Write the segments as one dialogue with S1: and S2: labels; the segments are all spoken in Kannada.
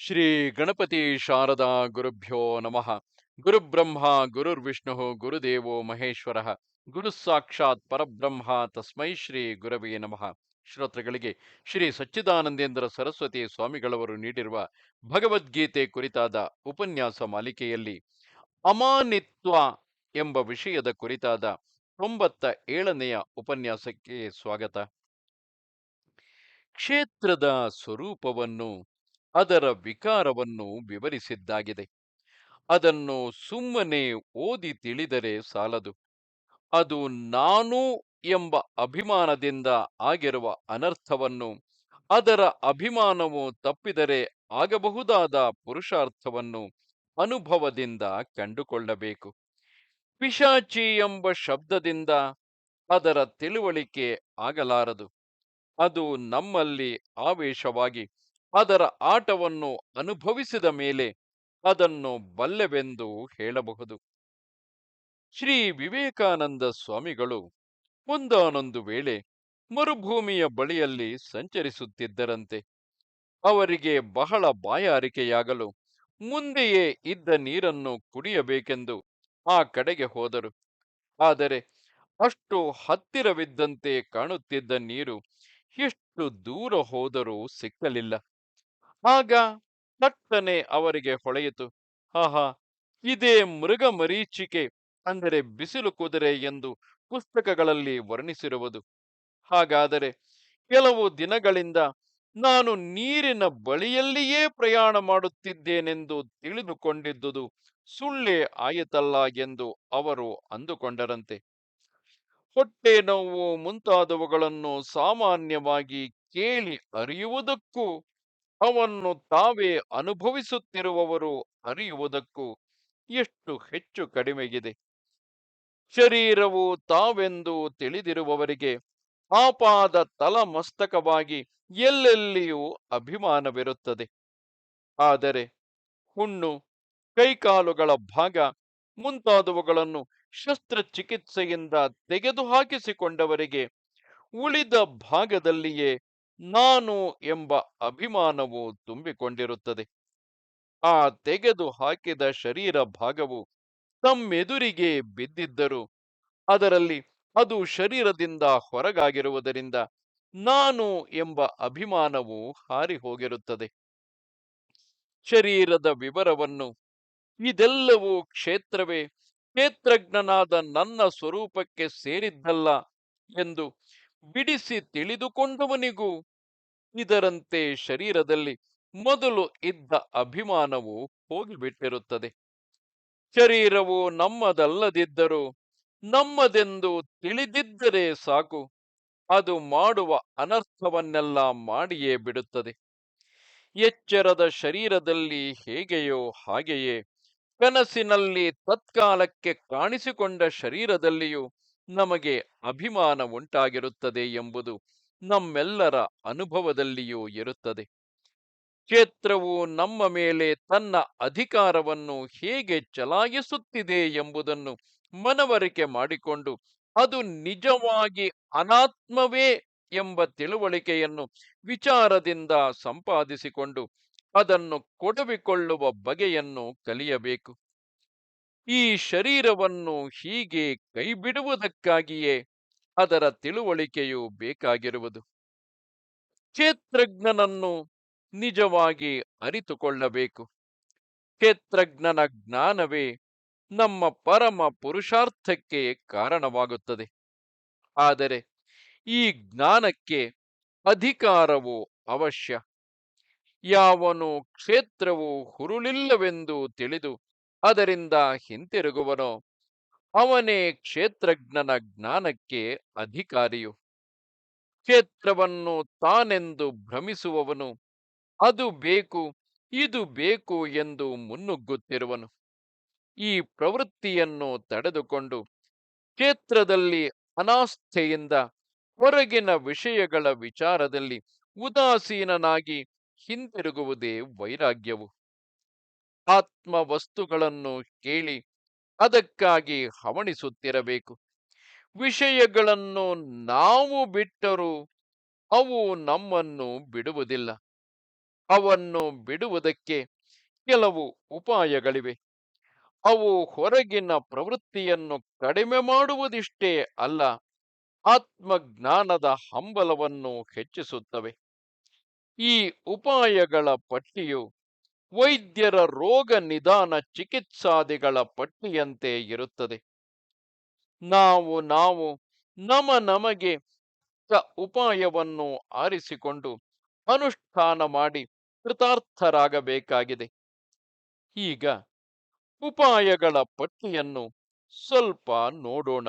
S1: ಶ್ರೀ ಗಣಪತಿ ಶಾರದಾ ಗುರುಭ್ಯೋ ನಮಃ. ಗುರುಬ್ರಹ್ಮ ಗುರುರ್ವಿಷ್ಣು ಗುರುದೇವೋ ಮಹೇಶ್ವರ. ಗುರು ಸಾಕ್ಷಾತ್ ಪರಬ್ರಹ್ಮ ತಸ್ಮೈ ಶ್ರೀ ಗುರವೇ ನಮಃ. ಶ್ರೋತೃಗಳಿಗೆ ಶ್ರೀ ಸಚ್ಚಿದಾನಂದೇಂದ್ರ ಸರಸ್ವತಿ ಸ್ವಾಮಿಗಳವರು ನೀಡಿರುವ ಭಗವದ್ಗೀತೆ ಕುರಿತಾದ ಉಪನ್ಯಾಸ ಮಾಲಿಕೆಯಲ್ಲಿ ಅಮಾನಿತ್ವ ಎಂಬ ವಿಷಯದ ಕುರಿತಾದ 97ನೆಯ ಉಪನ್ಯಾಸಕ್ಕೆ ಸ್ವಾಗತ. ಕ್ಷೇತ್ರದ ಸ್ವರೂಪವನ್ನು, ಅದರ ವಿಕಾರವನ್ನು ವಿವರಿಸಿದ್ದಾಗಿದೆ. ಅದನ್ನು ಸುಮ್ಮನೆ ಓದಿ ತಿಳಿದರೆ ಸಾಲದು. ಅದು ನಾನು ಎಂಬ ಅಭಿಮಾನದಿಂದ ಆಗಿರುವ ಅನರ್ಥವನ್ನು, ಅದರ ಅಭಿಮಾನವು ತಪ್ಪಿದರೆ ಆಗಬಹುದಾದ ಪುರುಷಾರ್ಥವನ್ನು ಅನುಭವದಿಂದ ಕಂಡುಕೊಳ್ಳಬೇಕು. ಪಿಶಾಚಿ ಎಂಬ ಶಬ್ದದಿಂದ ಅದರ ತಿಳುವಳಿಕೆ ಆಗಲಾರದು. ಅದು ನಮ್ಮಲ್ಲಿ ಆವೇಶವಾಗಿ ಅದರ ಆಟವನ್ನು ಅನುಭವಿಸಿದ ಮೇಲೆ ಅದನ್ನು ಬಲ್ಲೆವೆಂದು ಹೇಳಬಹುದು. ಶ್ರೀ ವಿವೇಕಾನಂದ ಸ್ವಾಮಿಗಳು ಒಂದಾನೊಂದು ವೇಳೆ ಮರುಭೂಮಿಯ ಬಳಿಯಲ್ಲಿ ಸಂಚರಿಸುತ್ತಿದ್ದರಂತೆ. ಅವರಿಗೆ ಬಹಳ ಬಾಯಾರಿಕೆಯಾಗಲು ಮುಂದೆಯೇ ಇದ್ದ ನೀರನ್ನು ಕುಡಿಯಬೇಕೆಂದು ಆ ಕಡೆಗೆ ಹೋದರು. ಆದರೆ ಅಷ್ಟು ಹತ್ತಿರವಿದ್ದಂತೆ ಕಾಣುತ್ತಿದ್ದ ನೀರು ಎಷ್ಟು ದೂರ ಹೋದರೂ ಸಿಕ್ಕಲಿಲ್ಲ. ಆಗ ತಟ್ಟನೆ ಅವರಿಗೆ ಹೊಳೆಯಿತು, ಆಹಾ, ಇದೇ ಮೃಗ ಮರೀಚಿಕೆ, ಅಂದರೆ ಬಿಸಿಲು ಕುದುರೆ ಎಂದು ಪುಸ್ತಕಗಳಲ್ಲಿ ವರ್ಣಿಸಿರುವುದು. ಹಾಗಾದರೆ ಕೆಲವು ದಿನಗಳಿಂದ ನಾನು ನೀರಿನ ಬಳಿಯಲ್ಲಿಯೇ ಪ್ರಯಾಣ ಮಾಡುತ್ತಿದ್ದೇನೆಂದು ತಿಳಿದುಕೊಂಡಿದ್ದುದು ಸುಳ್ಳೇ ಆಯಿತಲ್ಲ ಎಂದು ಅವರು ಅಂದುಕೊಂಡರಂತೆ. ಹೊಟ್ಟೆ ನೋವು ಮುಂತಾದವುಗಳನ್ನು ಸಾಮಾನ್ಯವಾಗಿ ಕೇಳಿ ಅರಿಯುವುದಕ್ಕೂ, ಅವನ್ನು ತಾವೇ ಅನುಭವಿಸುತ್ತಿರುವವರು ಅರಿಯುವುದಕ್ಕೂ ಎಷ್ಟು ಹೆಚ್ಚು ಕಡಿಮೆಗಿದೆ. ಶರೀರವು ತಾವೆಂದು ತಿಳಿದಿರುವವರಿಗೆ ಆಪಾದ ತಲಮಸ್ತಕವಾಗಿ ಎಲ್ಲೆಲ್ಲಿಯೂ ಅಭಿಮಾನವಿರುತ್ತದೆ. ಆದರೆ ಹುಣ್ಣು, ಕೈಕಾಲುಗಳ ಭಾಗ ಮುಂತಾದವುಗಳನ್ನು ಶಸ್ತ್ರಚಿಕಿತ್ಸೆಯಿಂದ ತೆಗೆದುಹಾಕಿಸಿಕೊಂಡವರಿಗೆ ಉಳಿದ ಭಾಗದಲ್ಲಿಯೇ ನಾನು ಎಂಬ ಅಭಿಮಾನವು ತುಂಬಿಕೊಂಡಿರುತ್ತದೆ. ಆ ತೆಗೆದು ಹಾಕಿದ ಶರೀರ ಭಾಗವು ತಮ್ಮೆದುರಿಗೆ ಬಿದ್ದಿದ್ದರೂ ಅದರಲ್ಲಿ ಅದು ಶರೀರದಿಂದ ಹೊರಗಾಗಿರುವುದರಿಂದ ನಾನು ಎಂಬ ಅಭಿಮಾನವು ಹಾರಿ ಹೋಗಿರುತ್ತದೆ. ಶರೀರದ ವಿವರವನ್ನು, ಇದೆಲ್ಲವೂ ಕ್ಷೇತ್ರವೇ, ಕ್ಷೇತ್ರಜ್ಞನಾದ ನನ್ನ ಸ್ವರೂಪಕ್ಕೆ ಸೇರಿದ್ದಲ್ಲ ಎಂದು ಬಿಡಿಸಿ ತಿಳಿದುಕೊಂಡವನಿಗೂ ಇದರಂತೆ ಶರೀರದಲ್ಲಿ ಮೊದಲು ಇದ್ದ ಅಭಿಮಾನವು ಹೋಗಿಬಿಟ್ಟಿರುತ್ತದೆ. ಶರೀರವು ನಮ್ಮದಲ್ಲದಿದ್ದರೂ ನಮ್ಮದೆಂದು ತಿಳಿದಿದ್ದರೆ ಸಾಕು, ಅದು ಮಾಡುವ ಅನರ್ಥವನ್ನೆಲ್ಲ ಮಾಡಿಯೇ ಬಿಡುತ್ತದೆ. ಎಚ್ಚರದ ಶರೀರದಲ್ಲಿ ಹೇಗೆಯೋ ಹಾಗೆಯೇ ಕನಸಿನಲ್ಲಿ ತತ್ಕಾಲಕ್ಕೆ ಕಾಣಿಸಿಕೊಂಡ ಶರೀರದಲ್ಲಿಯೂ ನಮಗೆ ಅಭಿಮಾನ ಉಂಟಾಗಿರುತ್ತದೆ ಎಂಬುದು ನಮ್ಮೆಲ್ಲರ ಅನುಭವದಲ್ಲಿಯೂ ಇರುತ್ತದೆ. ಕ್ಷೇತ್ರವು ನಮ್ಮ ಮೇಲೆ ತನ್ನ ಅಧಿಕಾರವನ್ನು ಹೇಗೆ ಚಲಾಯಿಸುತ್ತಿದೆ ಎಂಬುದನ್ನು ಮನವರಿಕೆ ಮಾಡಿಕೊಂಡು ಅದು ನಿಜವಾಗಿ ಅನಾತ್ಮವೇ ಎಂಬ ತಿಳುವಳಿಕೆಯನ್ನು ವಿಚಾರದಿಂದ ಸಂಪಾದಿಸಿಕೊಂಡು ಅದನ್ನು ಕೊಡವಿಕೊಳ್ಳುವ ಬಗೆಯನ್ನು ಕಲಿಯಬೇಕು. ಈ ಶರೀರವನ್ನು ಹೀಗೆ ಕೈಬಿಡುವುದಕ್ಕಾಗಿಯೇ ಅದರ ತಿಳುವಳಿಕೆಯು ಬೇಕಾಗಿರುವುದು. ಕ್ಷೇತ್ರಜ್ಞನನ್ನು ನಿಜವಾಗಿ ಅರಿತುಕೊಳ್ಳಬೇಕು. ಕ್ಷೇತ್ರಜ್ಞನ ಜ್ಞಾನವೇ ನಮ್ಮ ಪರಮ ಪುರುಷಾರ್ಥಕ್ಕೆ ಕಾರಣವಾಗುತ್ತದೆ. ಆದರೆ ಈ ಜ್ಞಾನಕ್ಕೆ ಅಧಿಕಾರವು ಅವಶ್ಯ. ಯಾವನು ಕ್ಷೇತ್ರವು ಹುರುಳಿಲ್ಲವೆಂದು ತಿಳಿದು ಅದರಿಂದ ಹಿಂತಿರುಗುವನೋ ಅವನೇ ಕ್ಷೇತ್ರಜ್ಞನ ಜ್ಞಾನಕ್ಕೆ ಅಧಿಕಾರಿಯು. ಕ್ಷೇತ್ರವನ್ನು ತಾನೆಂದು ಭ್ರಮಿಸುವವನು ಅದು ಬೇಕು, ಇದು ಬೇಕು ಎಂದು ಮುನ್ನುಗ್ಗುತ್ತಿರುವನು. ಈ ಪ್ರವೃತ್ತಿಯನ್ನು ತಡೆದುಕೊಂಡು ಕ್ಷೇತ್ರದಲ್ಲಿ ಅನಾಸ್ಥೆಯಿಂದ ಹೊರಗಿನ ವಿಷಯಗಳ ವಿಚಾರದಲ್ಲಿ ಉದಾಸೀನನಾಗಿ ಹಿಂತಿರುಗುವುದೇ ವೈರಾಗ್ಯವು. ಆತ್ಮ ವಸ್ತುಗಳನ್ನು ಕೇಳಿ ಅದಕ್ಕಾಗಿ ಹವಣಿಸುತ್ತಿರಬೇಕು. ವಿಷಯಗಳನ್ನು ನಾವು ಬಿಟ್ಟರೂ ಅವು ನಮ್ಮನ್ನು ಬಿಡುವುದಿಲ್ಲ. ಅವನ್ನು ಬಿಡುವುದಕ್ಕೆ ಕೆಲವು ಉಪಾಯಗಳಿವೆ. ಅವು ಹೊರಗಿನ ಪ್ರವೃತ್ತಿಯನ್ನು ಕಡಿಮೆ ಮಾಡುವುದಿಷ್ಟೇ ಅಲ್ಲ, ಆತ್ಮಜ್ಞಾನದ ಹಂಬಲವನ್ನು ಹೆಚ್ಚಿಸುತ್ತವೆ. ಈ ಉಪಾಯಗಳ ಪಟ್ಟಿಯು ವೈದ್ಯರ ರೋಗ ನಿದಾನ ಚಿಕಿತ್ಸಾದಿಗಳ ಪಟ್ಟಿಯಂತೆ ಇರುತ್ತದೆ. ನಾವು ನಮಗೆ ಉಪಾಯವನ್ನು ಆರಿಸಿಕೊಂಡು ಅನುಷ್ಠಾನ ಮಾಡಿ ಕೃತಾರ್ಥರಾಗಬೇಕಾಗಿದೆ. ಈಗ ಉಪಾಯಗಳ ಪಟ್ಟಿಯನ್ನು ಸ್ವಲ್ಪ ನೋಡೋಣ.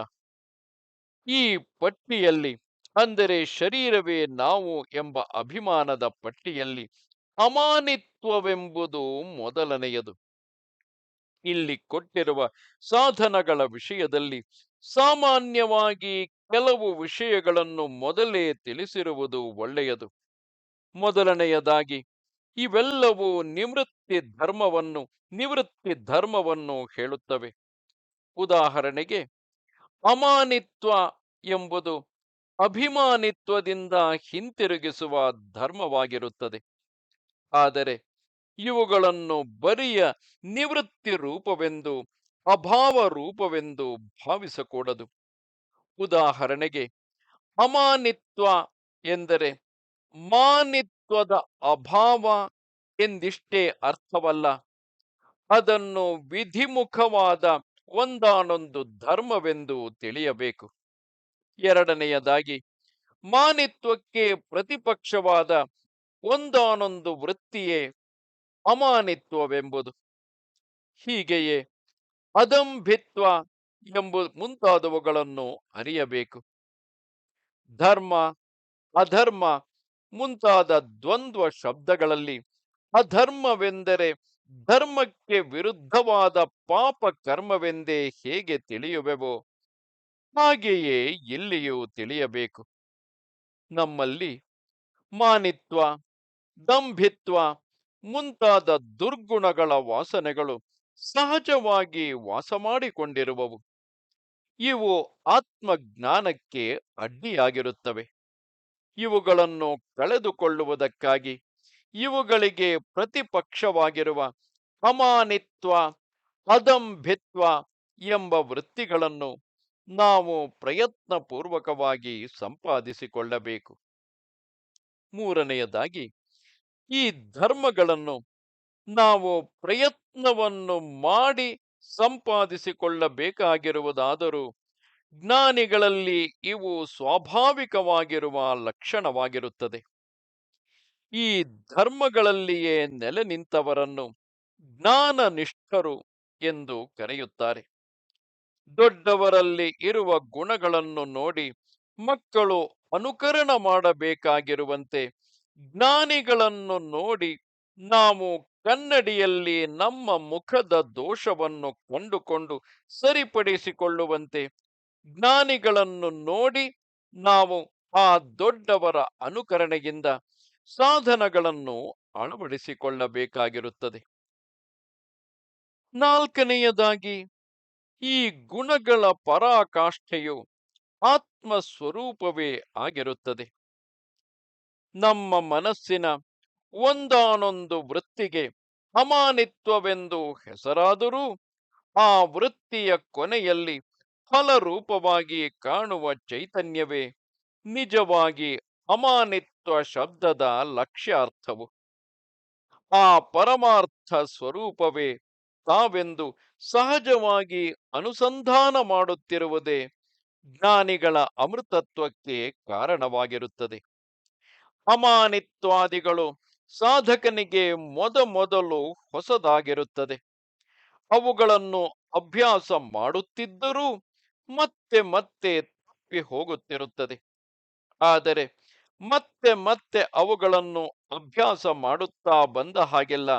S1: ಈ ಪಟ್ಟಿಯಲ್ಲಿ, ಅಂದರೆ ಶರೀರವೇ ನಾವು ಎಂಬ ಅಭಿಮಾನದ ಪಟ್ಟಿಯಲ್ಲಿ, ಅಮಾನಿತ್ವವೆಂಬುದು ಮೊದಲನೆಯದು. ಇಲ್ಲಿ ಕೊಟ್ಟಿರುವ ಸಾಧನಗಳ ವಿಷಯದಲ್ಲಿ ಸಾಮಾನ್ಯವಾಗಿ ಕೆಲವು ವಿಷಯಗಳನ್ನು ಮೊದಲೇ ತಿಳಿಸಿರುವುದು ಒಳ್ಳೆಯದು. ಮೊದಲನೆಯದಾಗಿ, ಇವೆಲ್ಲವೂ ನಿವೃತ್ತಿ ಧರ್ಮವನ್ನು ಹೇಳುತ್ತವೆ. ಉದಾಹರಣೆಗೆ, ಅಮಾನಿತ್ವ ಎಂಬುದು ಅಭಿಮಾನಿತ್ವದಿಂದ ಹಿಂತಿರುಗಿಸುವ ಧರ್ಮವಾಗಿರುತ್ತದೆ. ಆದರೆ ಇವುಗಳನ್ನು ಬರಿಯ ನಿವೃತ್ತಿ ರೂಪವೆಂದು, ಅಭಾವ ರೂಪವೆಂದು ಭಾವಿಸಕೂಡದು. ಉದಾಹರಣೆಗೆ, ಅಮಾನಿತ್ವ ಎಂದರೆ ಮಾನಿತ್ವದ ಅಭಾವ ಎಂದಿಷ್ಟೇ ಅರ್ಥವಲ್ಲ. ಅದನ್ನು ವಿಧಿಮುಖವಾದ ಒಂದಾನೊಂದು ಧರ್ಮವೆಂದು ತಿಳಿಯಬೇಕು. ಎರಡನೆಯದಾಗಿ, ಮಾನಿತ್ವಕ್ಕೆ ಪ್ರತಿಪಕ್ಷವಾದ ಒಂದಾನೊಂದು ವೃತ್ತಿಯೇ ಅಮಾನಿತ್ವವೆಂಬುದು. ಹೀಗೆಯೇ ಅದಂಭಿತ್ವ ಮುಂತಾದವುಗಳನ್ನು ಅರಿಯಬೇಕು. ಧರ್ಮ, ಅಧರ್ಮ ಮುಂತಾದ ದ್ವಂದ್ವ ಶಬ್ದಗಳಲ್ಲಿ ಅಧರ್ಮವೆಂದರೆ ಧರ್ಮಕ್ಕೆ ವಿರುದ್ಧವಾದ ಪಾಪ ಕರ್ಮವೆಂದೇ ಹೇಗೆ ತಿಳಿಯುವೆವೋ ಹಾಗೆಯೇ ಇಲ್ಲಿಯೂ ತಿಳಿಯಬೇಕು. ನಮ್ಮಲ್ಲಿ ಮಾನಿತ್ವ, ದಂಭಿತ್ವ ಮುಂತಾದ ದುರ್ಗುಣಗಳ ವಾಸನೆಗಳು ಸಹಜವಾಗಿ ವಾಸ ಮಾಡಿಕೊಂಡಿರುವವು. ಇವು ಆತ್ಮಜ್ಞಾನಕ್ಕೆ ಅಡ್ಡಿಯಾಗಿರುತ್ತವೆ. ಇವುಗಳನ್ನು ಕಳೆದುಕೊಳ್ಳುವುದಕ್ಕಾಗಿ ಇವುಗಳಿಗೆ ಪ್ರತಿಪಕ್ಷವಾಗಿರುವ ಅಮಾನಿತ್ವ, ಅದಂಭಿತ್ವ ಎಂಬ ವೃತ್ತಿಗಳನ್ನು ನಾವು ಪ್ರಯತ್ನಪೂರ್ವಕವಾಗಿ ಸಂಪಾದಿಸಿಕೊಳ್ಳಬೇಕು. ಮೂರನೆಯದಾಗಿ, ಈ ಧರ್ಮಗಳನ್ನು ನಾವು ಪ್ರಯತ್ನವನ್ನು ಮಾಡಿ ಸಂಪಾದಿಸಿಕೊಳ್ಳಬೇಕಾಗಿರುವುದಾದರೂ ಜ್ಞಾನಿಗಳಲ್ಲಿ ಇವು ಸ್ವಾಭಾವಿಕವಾಗಿರುವ ಲಕ್ಷಣವಾಗಿರುತ್ತದೆ. ಈ ಧರ್ಮಗಳಲ್ಲಿಯೇ ನೆಲೆ ನಿಂತವರನ್ನು ಜ್ಞಾನನಿಷ್ಠರು ಎಂದು ಕರೆಯುತ್ತಾರೆ. ದೊಡ್ಡವರಲ್ಲಿ ಇರುವ ಗುಣಗಳನ್ನು ನೋಡಿ ಮಕ್ಕಳು ಅನುಕರಣ ಮಾಡಬೇಕಾಗಿರುವಂತೆ, ಜ್ಞಾನಿಗಳನ್ನು ನೋಡಿ ನಾವು ಕನ್ನಡಿಯಲ್ಲಿ ನಮ್ಮ ಮುಖದ ದೋಷವನ್ನು ಕಂಡುಕೊಂಡು ಸರಿಪಡಿಸಿಕೊಳ್ಳುವಂತೆ, ಜ್ಞಾನಿಗಳನ್ನು ನೋಡಿ ನಾವು ಆ ದೊಡ್ಡವರ ಅನುಕರಣೆಯಿಂದ ಸಾಧನಗಳನ್ನು ಅಳವಡಿಸಿಕೊಳ್ಳಬೇಕಾಗಿರುತ್ತದೆ. ನಾಲ್ಕನೆಯದಾಗಿ, ಈ ಗುಣಗಳ ಪರಾಕಾಷ್ಠೆಯು ಆತ್ಮಸ್ವರೂಪವೇ ಆಗಿರುತ್ತದೆ. ನಮ್ಮ ಮನಸ್ಸಿನ ಒಂದಾನೊಂದು ವೃತ್ತಿಗೆ ಅಮಾನಿತ್ವವೆಂದು ಹೆಸರಾದರೂ ಆ ವೃತ್ತಿಯ ಕೊನೆಯಲ್ಲಿ ಫಲರೂಪವಾಗಿ ಕಾಣುವ ಚೈತನ್ಯವೇ ನಿಜವಾಗಿ ಅಮಾನಿತ್ವ ಶಬ್ದದ ಲಕ್ಷ್ಯಾರ್ಥವು. ಆ ಪರಮಾರ್ಥ ಸ್ವರೂಪವೇ ತಾವೆಂದು ಸಹಜವಾಗಿ ಅನುಸಂಧಾನ ಮಾಡುತ್ತಿರುವುದೇ ಜ್ಞಾನಿಗಳ ಅಮೃತತ್ವಕ್ಕೆ ಕಾರಣವಾಗಿರುತ್ತದೆ. ಅಮಾನಿತ್ವಾದಿಗಳು ಸಾಧಕನಿಗೆ ಮೊದಲು ಹೊಸದಾಗಿರುತ್ತದೆ. ಅವುಗಳನ್ನು ಅಭ್ಯಾಸ ಮಾಡುತ್ತಿದ್ದರೂ ಮತ್ತೆ ಮತ್ತೆ ತಪ್ಪಿ ಹೋಗುತ್ತಿರುತ್ತದೆ. ಆದರೆ ಮತ್ತೆ ಅವುಗಳನ್ನು ಅಭ್ಯಾಸ ಮಾಡುತ್ತಾ ಬಂದ ಹಾಗೆಲ್ಲ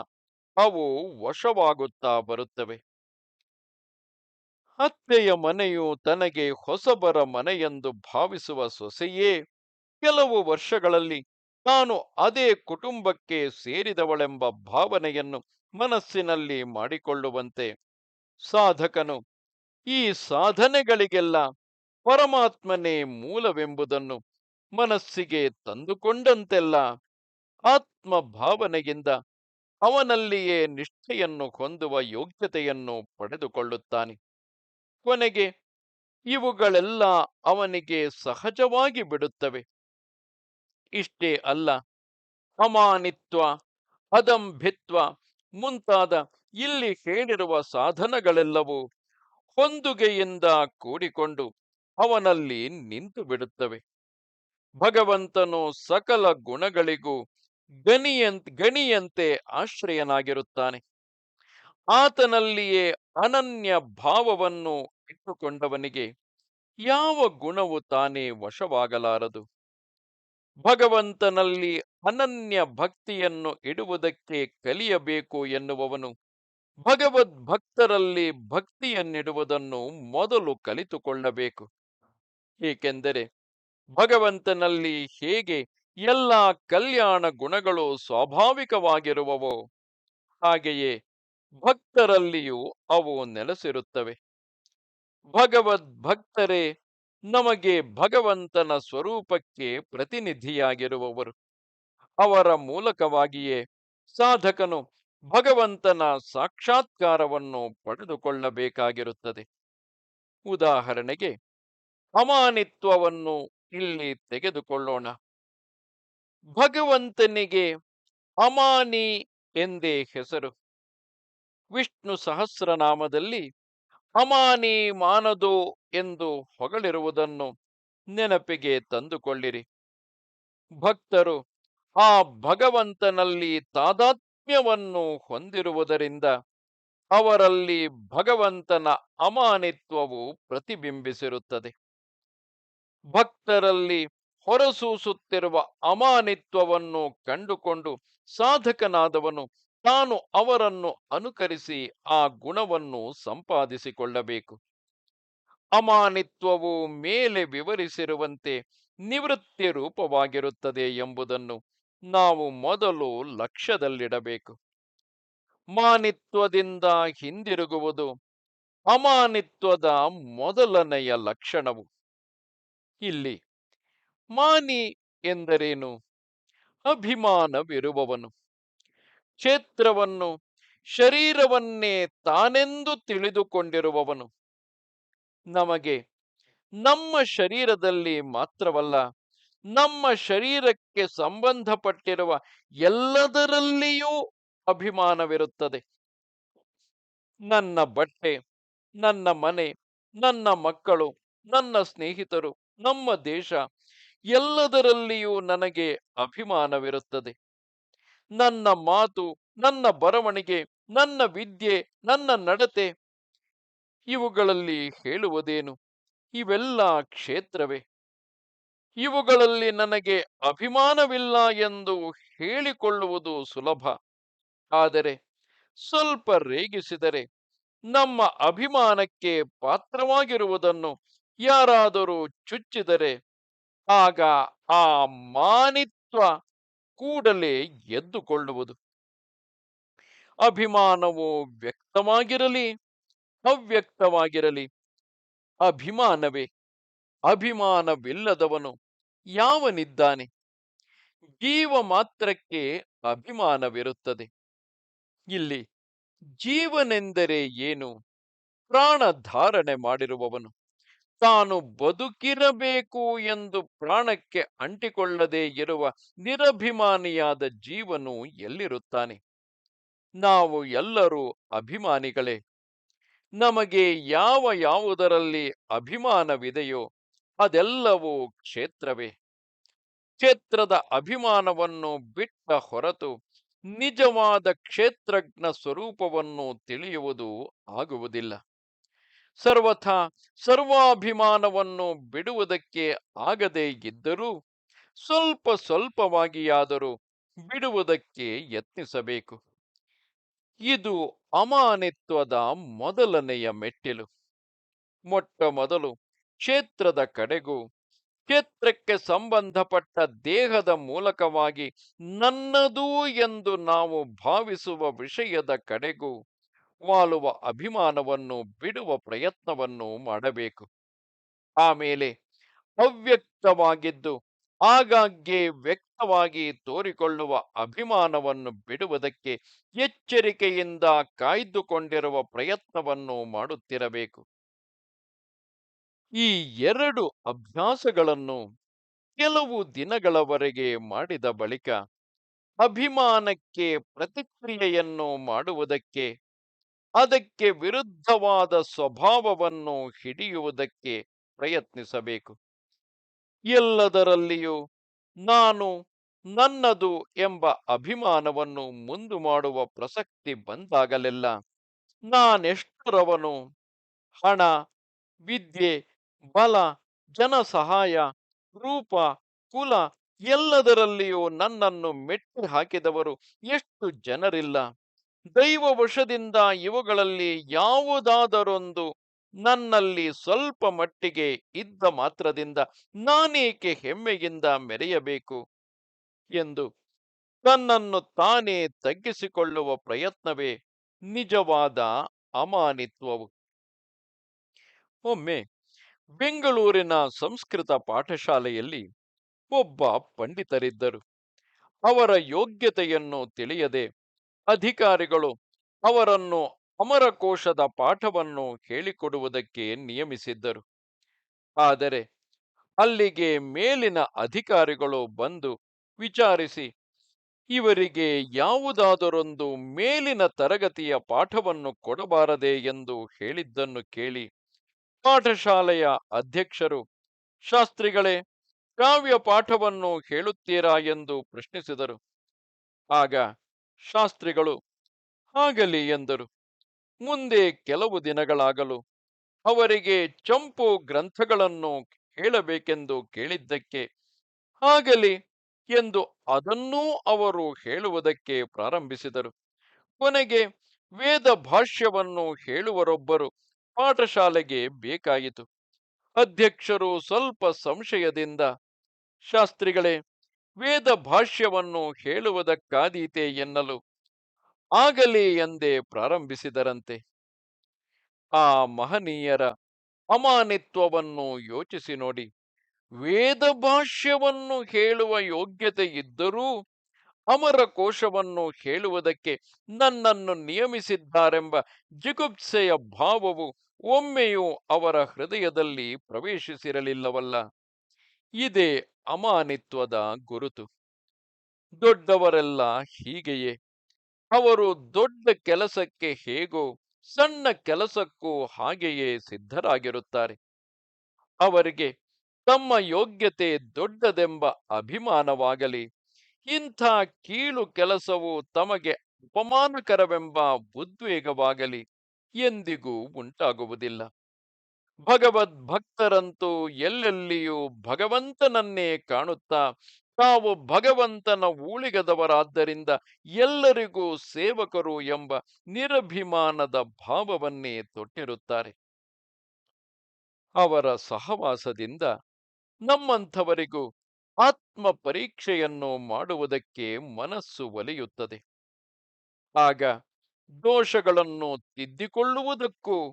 S1: ಅವು ವಶವಾಗುತ್ತಾ ಬರುತ್ತವೆ. ಅತ್ತೆಯ ಮನೆಯು ತನಗೆ ಹೊಸಬರ ಮನೆಯೆಂದು ಭಾವಿಸುವ ಸೊಸೆಯೇ ಕೆಲವು ವರ್ಷಗಳಲ್ಲಿ ತಾನು ಅದೇ ಕುಟುಂಬಕ್ಕೆ ಸೇರಿದವಳೆಂಬ ಭಾವನೆಯನ್ನು ಮನಸ್ಸಿನಲ್ಲಿ ಮಾಡಿಕೊಳ್ಳುವಂತೆ, ಸಾಧಕನು ಈ ಸಾಧನೆಗಳಿಗೆಲ್ಲ ಪರಮಾತ್ಮನೇ ಮೂಲವೆಂಬುದನ್ನು ಮನಸ್ಸಿಗೆ ತಂದುಕೊಂಡಂತೆಲ್ಲ ಆತ್ಮಭಾವನೆಯಿಂದ ಅವನಲ್ಲಿಯೇ ನಿಷ್ಠೆಯನ್ನು ಹೊಂದುವ ಯೋಗ್ಯತೆಯನ್ನು ಪಡೆದುಕೊಳ್ಳುತ್ತಾನೆ. ಕೊನೆಗೆ ಇವುಗಳೆಲ್ಲ ಅವನಿಗೆ ಸಹಜವಾಗಿ ಬಿಡುತ್ತವೆ. ಇಷ್ಟೇ ಅಲ್ಲ, ಅಮಾನಿತ್ವ, ಅದಂಭಿತ್ವ ಮುಂತಾದ ಇಲ್ಲಿ ಹೇಳಿರುವ ಸಾಧನಗಳೆಲ್ಲವೂ ಹೊಂದುಗೆಯಿಂದ ಕೂಡಿಕೊಂಡು ಅವನಲ್ಲಿ ನಿಂತು ಬಿಡುತ್ತವೆ. ಭಗವಂತನು ಸಕಲ ಗುಣಗಳಿಗೂ ಗಣಿಯಂತೆ ಆಶ್ರಯನಾಗಿರುತ್ತಾನೆ. ಆತನಲ್ಲಿಯೇ ಅನನ್ಯ ಭಾವವನ್ನು ಇಟ್ಟುಕೊಂಡವನಿಗೆ ಯಾವ ಗುಣವು ತಾನೇ ವಶವಾಗಲಾರದು. ಭಗವಂತನಲ್ಲಿ ಅನನ್ಯ ಭಕ್ತಿಯನ್ನು ಇಡುವುದಕ್ಕೆ ಕಲಿಯಬೇಕು ಎನ್ನುವವನು ಭಗವದ್ಭಕ್ತರಲ್ಲಿ ಭಕ್ತಿಯನ್ನಿಡುವುದನ್ನು ಮೊದಲು ಕಲಿತುಕೊಳ್ಳಬೇಕು. ಏಕೆಂದರೆ ಭಗವಂತನಲ್ಲಿ ಹೇಗೆ ಎಲ್ಲ ಕಲ್ಯಾಣ ಗುಣಗಳು ಸ್ವಾಭಾವಿಕವಾಗಿರುವವೋ ಹಾಗೆಯೇ ಭಕ್ತರಲ್ಲಿಯೂ ಅವು ನೆಲೆಸಿರುತ್ತವೆ. ಭಗವದ್ಭಕ್ತರೇ ನಮಗೆ ಭಗವಂತನ ಸ್ವರೂಪಕ್ಕೆ ಪ್ರತಿನಿಧಿಯಾಗಿರುವವರು. ಅವರ ಮೂಲಕವಾಗಿಯೇ ಸಾಧಕನು ಭಗವಂತನ ಸಾಕ್ಷಾತ್ಕಾರವನ್ನು ಪಡೆದುಕೊಳ್ಳಬೇಕಾಗಿರುತ್ತದೆ. ಉದಾಹರಣೆಗೆ ಅಮಾನಿತ್ವವನ್ನು ಇಲ್ಲಿ ತೆಗೆದುಕೊಳ್ಳೋಣ. ಭಗವಂತನಿಗೆ ಅಮಾನಿ ಎಂದೇ ಹೆಸರು. ವಿಷ್ಣು ಸಹಸ್ರನಾಮದಲ್ಲಿ ಅಮಾನಿ ಮಾನದೋ ಎಂದು ಹೊಗಳಿರುವುದನ್ನು ನೆನಪಿಗೆ ತಂದುಕೊಳ್ಳಿರಿ. ಭಕ್ತರು ಆ ಭಗವಂತನಲ್ಲಿ ತಾದಾತ್ಮ್ಯವನ್ನು ಹೊಂದಿರುವುದರಿಂದ ಅವರಲ್ಲಿ ಭಗವಂತನ ಅಮಾನಿತ್ವವು ಪ್ರತಿಬಿಂಬಿಸಿರುತ್ತದೆ. ಭಕ್ತರಲ್ಲಿ ಹೊರಸೂಸುತ್ತಿರುವ ಅಮಾನಿತ್ವವನ್ನು ಕಂಡುಕೊಂಡು ಸಾಧಕನಾದವನು ತಾನು ಅವರನ್ನು ಅನುಕರಿಸಿ ಆ ಗುಣವನ್ನು ಸಂಪಾದಿಸಿಕೊಳ್ಳಬೇಕು. ಅಮಾನಿತ್ವವು ಮೇಲೆ ವಿವರಿಸಿರುವಂತೆ ನಿವೃತ್ತಿ ರೂಪವಾಗಿರುತ್ತದೆ ಎಂಬುದನ್ನು ನಾವು ಮೊದಲು ಲಕ್ಷ್ಯದಲ್ಲಿಡಬೇಕು. ಮಾನಿತ್ವದಿಂದ ಹಿಂದಿರುಗುವುದು ಅಮಾನಿತ್ವದ ಮೊದಲನೆಯ ಲಕ್ಷಣವು. ಇಲ್ಲಿ ಮಾನಿ ಎಂದರೇನು? ಅಭಿಮಾನವಿರುವವನು, ಕ್ಷೇತ್ರವನ್ನು ಶರೀರವನ್ನೇ ತಾನೆಂದು ತಿಳಿದುಕೊಂಡಿರುವವನು. ನಮಗೆ ನಮ್ಮ ಶರೀರದಲ್ಲಿ ಮಾತ್ರವಲ್ಲ, ನಮ್ಮ ಶರೀರಕ್ಕೆ ಸಂಬಂಧಪಟ್ಟಿರುವ ಎಲ್ಲದರಲ್ಲಿಯೂ ಅಭಿಮಾನವಿರುತ್ತದೆ. ನನ್ನ ಬಟ್ಟೆ, ನನ್ನ ಮನೆ, ನನ್ನ ಮಕ್ಕಳು, ನನ್ನ ಸ್ನೇಹಿತರು, ನಮ್ಮ ದೇಶ ಎಲ್ಲದರಲ್ಲಿಯೂ ನನಗೆ ಅಭಿಮಾನವಿರುತ್ತದೆ. ನನ್ನ ಮಾತು, ನನ್ನ ಬರವಣಿಗೆ, ನನ್ನ ವಿದ್ಯೆ, ನನ್ನ ನಡತೆ ಇವುಗಳಲ್ಲಿ ಹೇಳುವುದೇನು? ಇವೆಲ್ಲ ಕ್ಷೇತ್ರವೇ. ಇವುಗಳಲ್ಲಿ ನನಗೆ ಅಭಿಮಾನವಿಲ್ಲ ಎಂದು ಹೇಳಿಕೊಳ್ಳುವುದು ಸುಲಭ. ಆದರೆ ಸ್ವಲ್ಪ ರೇಗಿಸಿದರೆ ನಮ್ಮ ಅಭಿಮಾನಕ್ಕೆ ಪಾತ್ರವಾಗಿರುವುದನ್ನು ಯಾರಾದರೂ ಚುಚ್ಚಿದರೆ ಆಗ ಆ ಮಾನಿತ್ವ ಕೂಡಲೇ ಎದ್ದುಕೊಳ್ಳುವುದು. ಅಭಿಮಾನವು ವ್ಯಕ್ತವಾಗಿರಲಿ ಅವ್ಯಕ್ತವಾಗಿರಲಿ ಅಭಿಮಾನವೇ. ಅಭಿಮಾನವಿಲ್ಲದವನು ಯಾವನಿದ್ದಾನೆ? ಜೀವ ಮಾತ್ರಕ್ಕೆ ಅಭಿಮಾನವಿರುತ್ತದೆ. ಇಲ್ಲಿ ಜೀವನೆಂದರೆ ಏನು? ಪ್ರಾಣ ಧಾರಣೆ ಮಾಡಿರುವವನು. ತಾನು ಬದುಕಿರಬೇಕು ಎಂದು ಪ್ರಾಣಕ್ಕೆ ಅಂಟಿಕೊಳ್ಳದೆ ಇರುವ ನಿರಭಿಮಾನಿಯಾದ ಜೀವನು ಎಲ್ಲಿರುತ್ತಾನೆ? ನಾವು ಎಲ್ಲರೂ ಅಭಿಮಾನಿಗಳೇ. ನಮಗೆ ಯಾವುದರಲ್ಲಿ ಅಭಿಮಾನವಿದೆಯೋ ಅದೆಲ್ಲವೂ ಕ್ಷೇತ್ರವೇ. ಕ್ಷೇತ್ರದ ಅಭಿಮಾನವನ್ನು ಬಿಟ್ಟ ಹೊರತು ನಿಜವಾದ ಕ್ಷೇತ್ರಜ್ಞ ಸ್ವರೂಪವನ್ನು ತಿಳಿಯುವುದು ಆಗುವುದಿಲ್ಲ. ಸರ್ವಥಾ ಸರ್ವಾಭಿಮಾನವನ್ನು ಬಿಡುವುದಕ್ಕೆ ಆಗದೇ ಇದ್ದರೂ ಸ್ವಲ್ಪ ಸ್ವಲ್ಪವಾಗಿಯಾದರೂ ಬಿಡುವುದಕ್ಕೆ ಯತ್ನಿಸಬೇಕು. ಇದು ಅಮಾನಿತ್ವದ ಮೊದಲನೆಯ ಮೆಟ್ಟಿಲು. ಮೊಟ್ಟ ಮೊದಲು ಕ್ಷೇತ್ರದ ಕಡೆಗೂ ಕ್ಷೇತ್ರಕ್ಕೆ ಸಂಬಂಧಪಟ್ಟ ದೇಹದ ಮೂಲಕವಾಗಿ ನನ್ನದು ಎಂದು ನಾವು ಭಾವಿಸುವ ವಿಷಯದ ಕಡೆಗೂ ವಾಲುವ ಅಭಿಮಾನವನ್ನು ಬಿಡುವ ಪ್ರಯತ್ನವನ್ನು ಮಾಡಬೇಕು. ಆಮೇಲೆ ಅವ್ಯಕ್ತವಾಗಿದ್ದು ಆಗಾಗ್ಗೆ ವ್ಯಕ್ತ ಸ್ಪಷ್ಟವಾಗಿ ತೋರಿಕೊಳ್ಳುವ ಅಭಿಮಾನವನ್ನು ಬಿಡುವುದಕ್ಕೆ ಎಚ್ಚರಿಕೆಯಿಂದ ಕಾಯ್ದುಕೊಂಡಿರುವ ಪ್ರಯತ್ನವನ್ನು ಮಾಡುತ್ತಿರಬೇಕು. ಈ ಎರಡು ಅಭ್ಯಾಸಗಳನ್ನು ಕೆಲವು ದಿನಗಳವರೆಗೆ ಮಾಡಿದ ಬಳಿಕ ಅಭಿಮಾನಕ್ಕೆ ಪ್ರತಿಕ್ರಿಯೆಯನ್ನು ಮಾಡುವುದಕ್ಕೆ, ಅದಕ್ಕೆ ವಿರುದ್ಧವಾದ ಸ್ವಭಾವವನ್ನು ಹಿಡಿಯುವುದಕ್ಕೆ ಪ್ರಯತ್ನಿಸಬೇಕು. ಎಲ್ಲದರಲ್ಲಿಯೂ ನಾನು, ನನ್ನದು ಎಂಬ ಅಭಿಮಾನವನ್ನು ಮುಂದು ಮಾಡುವ ಪ್ರಸಕ್ತಿ ಬಂದಾಗಲೆಲ್ಲ ನಾನೆಷ್ಟರವನು, ಹಣ, ವಿದ್ಯೆ, ಬಲ, ಜನಸಹಾಯ, ರೂಪ, ಕುಲ ಎಲ್ಲದರಲ್ಲಿಯೂ ನನ್ನನ್ನು ಮೆಟ್ಟಿ ಹಾಕಿದವರು ಎಷ್ಟು ಜನರಿಲ್ಲ. ದೈವವಶದಿಂದ ಇವುಗಳಲ್ಲಿ ಯಾವುದಾದರೊಂದು ನನ್ನಲ್ಲಿ ಸ್ವಲ್ಪ ಮಟ್ಟಿಗೆ ಇದ್ದ ಮಾತ್ರದಿಂದ ನಾನೇಕೆ ಹೆಮ್ಮೆಯಿಂದ ಮೆರೆಯಬೇಕು ಎಂದು ತನ್ನನ್ನು ತಾನೇ ತಗ್ಗಿಸಿಕೊಳ್ಳುವ ಪ್ರಯತ್ನವೇ ನಿಜವಾದ ಅಮಾನಿತ್ವವು. ಒಮ್ಮೆ ಬೆಂಗಳೂರಿನ ಸಂಸ್ಕೃತ ಪಾಠಶಾಲೆಯಲ್ಲಿ ಒಬ್ಬ ಪಂಡಿತರಿದ್ದರು. ಅವರ ಯೋಗ್ಯತೆಯನ್ನು ತಿಳಿಯದೆ ಅಧಿಕಾರಿಗಳು ಅವರನ್ನು ಅಮರಕೋಶದ ಪಾಠವನ್ನು ಹೇಳಿಕೊಡುವುದಕ್ಕೆ ನಿಯಮಿಸಿದ್ದರು. ಆದರೆ ಅಲ್ಲಿಗೆ ಮೇಲಿನ ಅಧಿಕಾರಿಗಳು ಬಂದು ವಿಚಾರಿಸಿ ಇವರಿಗೆ ಯಾವುದಾದರೊಂದು ಮೇಲಿನ ತರಗತಿಯ ಪಾಠವನ್ನು ಕೊಡಬಾರದೆ ಎಂದು ಹೇಳಿದ್ದನ್ನು ಕೇಳಿ ಪಾಠಶಾಲೆಯ ಅಧ್ಯಕ್ಷರು, ಶಾಸ್ತ್ರಿಗಳೇ, ಕಾವ್ಯ ಪಾಠವನ್ನು ಹೇಳುತ್ತೀರಾ ಎಂದು ಪ್ರಶ್ನಿಸಿದರು. ಆಗ ಶಾಸ್ತ್ರಿಗಳು ಆಗಲಿ ಎಂದರು. ಮುಂದೆ ಕೆಲವು ದಿನಗಳಾಗಲು ಅವರಿಗೆ ಚಂಪು ಗ್ರಂಥಗಳನ್ನು ಹೇಳಬೇಕೆಂದು ಕೇಳಿದ್ದಕ್ಕೆ ಆಗಲಿ ಎಂದು ಅದನ್ನೂ ಅವರು ಹೇಳುವುದಕ್ಕೆ ಪ್ರಾರಂಭಿಸಿದರು. ಕೊನೆಗೆ ವೇದ ಭಾಷ್ಯವನ್ನು ಹೇಳುವರೊಬ್ಬರು ಪಾಠಶಾಲೆಗೆ ಬೇಕಾಯಿತು. ಅಧ್ಯಕ್ಷರು ಸ್ವಲ್ಪ ಸಂಶಯದಿಂದ, ಶಾಸ್ತ್ರಿಗಳೇ, ವೇದ ಭಾಷ್ಯವನ್ನು ಹೇಳುವುದಕ್ಕಾದೀತೆ ಎನ್ನಲು ಆಗಲಿ ಎಂದೇ ಪ್ರಾರಂಭಿಸಿದರಂತೆ. ಆ ಮಹನೀಯರ ಅಮಾನಿತ್ವವನ್ನು ಯೋಚಿಸಿ ನೋಡಿ. ವೇದ ಭಾಷ್ಯವನ್ನು ಹೇಳುವ ಯೋಗ್ಯತೆ ಇದ್ದರೂ ಅಮರಕೋಶವನ್ನು ಹೇಳುವುದಕ್ಕೆ ನನ್ನನ್ನು ನಿಯಮಿಸಿದ್ದಾರೆಂಬ ಜಿಗುಪ್ಸೆಯ ಭಾವವು ಒಮ್ಮೆಯೂ ಅವರ ಹೃದಯದಲ್ಲಿ ಪ್ರವೇಶಿಸಿರಲಿಲ್ಲವಲ್ಲ. ಇದೇ ಅಮಾನಿತ್ವದ ಗುರುತು. ದೊಡ್ಡವರೆಲ್ಲ ಹೀಗೆಯೇ. ಅವರು ದೊಡ್ಡ ಕೆಲಸಕ್ಕೆ ಹೇಗೋ ಸಣ್ಣ ಕೆಲಸಕ್ಕೂ ಹಾಗೆಯೇ ಸಿದ್ಧರಾಗಿರುತ್ತಾರೆ. ಅವರಿಗೆ ತಮ್ಮ ಯೋಗ್ಯತೆ ದೊಡ್ಡದೆಂಬ ಅಭಿಮಾನವಾಗಲಿ, ಇಂಥ ಕೀಳು ಕೆಲಸವು ತಮಗೆ ಅಪಮಾನಕರವೆಂಬ ಉದ್ವೇಗವಾಗಲಿ ಎಂದಿಗೂ ಉಂಟಾಗುವುದಿಲ್ಲ. ಭಗವದ್ಭಕ್ತರಂತೂ ಎಲ್ಲೆಲ್ಲಿಯೂ ಭಗವಂತನನ್ನೇ ಕಾಣುತ್ತಾ ತಾವು ಭಗವಂತನ ಊಳಿಗದವರಾದ್ದರಿಂದ ಎಲ್ಲರಿಗೂ ಸೇವಕರು ಎಂಬ ನಿರಭಿಮಾನದ ಭಾವವನ್ನೇ ತೊಟ್ಟಿರುತ್ತಾರೆ. ಅವರ ಸಹವಾಸದಿಂದ ನಮ್ಮಂಥವರಿಗೂ ಆತ್ಮ ಪರೀಕ್ಷೆಯನ್ನು ಮಾಡುವುದಕ್ಕೆ ಮನಸ್ಸು ಒಲಿಯುತ್ತದೆ. ಆಗ ದೋಷಗಳನ್ನು ತಿದ್ದಿಕೊಳ್ಳುವುದಕ್ಕೂ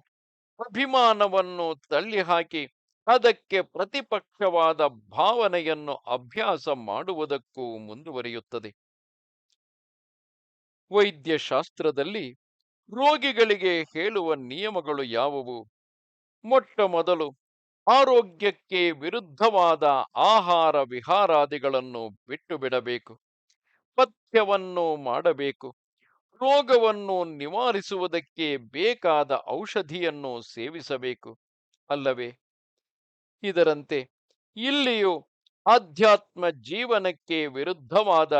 S1: ಅಭಿಮಾನವನ್ನು ತಳ್ಳಿಹಾಕಿ ಅದಕ್ಕೆ ಪ್ರತಿಪಕ್ಷವಾದ ಭಾವನೆಯನ್ನು ಅಭ್ಯಾಸ ಮಾಡುವುದಕ್ಕೂ ಮುಂದುವರಿಯುತ್ತದೆ. ವೈದ್ಯಶಾಸ್ತ್ರದಲ್ಲಿ ರೋಗಿಗಳಿಗೆ ಹೇಳುವ ನಿಯಮಗಳು ಯಾವುವು? ಮೊಟ್ಟ ಮೊದಲು ಆರೋಗ್ಯಕ್ಕೆ ವಿರುದ್ಧವಾದ ಆಹಾರ ವಿಹಾರಾದಿಗಳನ್ನು ಬಿಟ್ಟು ಬಿಡಬೇಕು. ಪಥ್ಯವನ್ನು ಮಾಡಬೇಕು. ರೋಗವನ್ನು ನಿವಾರಿಸುವುದಕ್ಕೆ ಬೇಕಾದ ಔಷಧಿಯನ್ನು ಸೇವಿಸಬೇಕು ಅಲ್ಲವೇ? ಇದರಂತೆ ಇಲ್ಲಿಯೂ ಆಧ್ಯಾತ್ಮ ಜೀವನಕ್ಕೆ ವಿರುದ್ಧವಾದ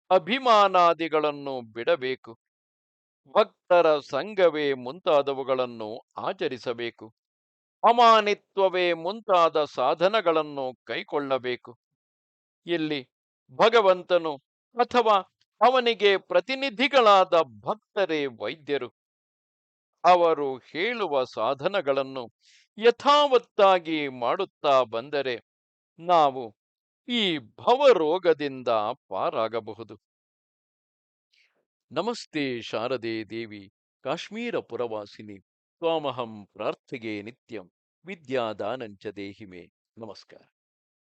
S1: ಅಭಿಮಾನಾದಿಗಳನ್ನು ಬಿಡಬೇಕು. ಭಕ್ತರ ಸಂಘವೇ ಮುಂತಾದವುಗಳನ್ನು ಆಚರಿಸಬೇಕು. ಅಮಾನಿತ್ವವೇ ಮುಂತಾದ ಸಾಧನಗಳನ್ನು ಕೈಕೊಳ್ಳಬೇಕು. ಇಲ್ಲಿ ಭಗವಂತನು ಅಥವಾ ಅವನಿಗೆ ಪ್ರತಿನಿಧಿಗಳಾದ ಭಕ್ತರೇ ವೈದ್ಯರು. ಅವರು ಹೇಳುವ ಸಾಧನಗಳನ್ನು ಯಥಾವತ್ತಾಗಿ ಮಾಡುತ್ತಾ ಬಂದರೆ ನಾವು ಈ ಭವರೋಗದಿಂದ ಪಾರಾಗಬಹುದು. ನಮಸ್ತೆ ಶಾರದೆ ದೇವಿ, ಕಾಶ್ಮೀರ ಪುರವಾಸಿನಿ. ತ್ವಾಮಹಂ ಪ್ರಾರ್ಥಿಗೆ ನಿತ್ಯಂ, ವಿದ್ಯಾದಾನಂಚ ದೇಹಿಮೆ. ನಮಸ್ಕಾರ.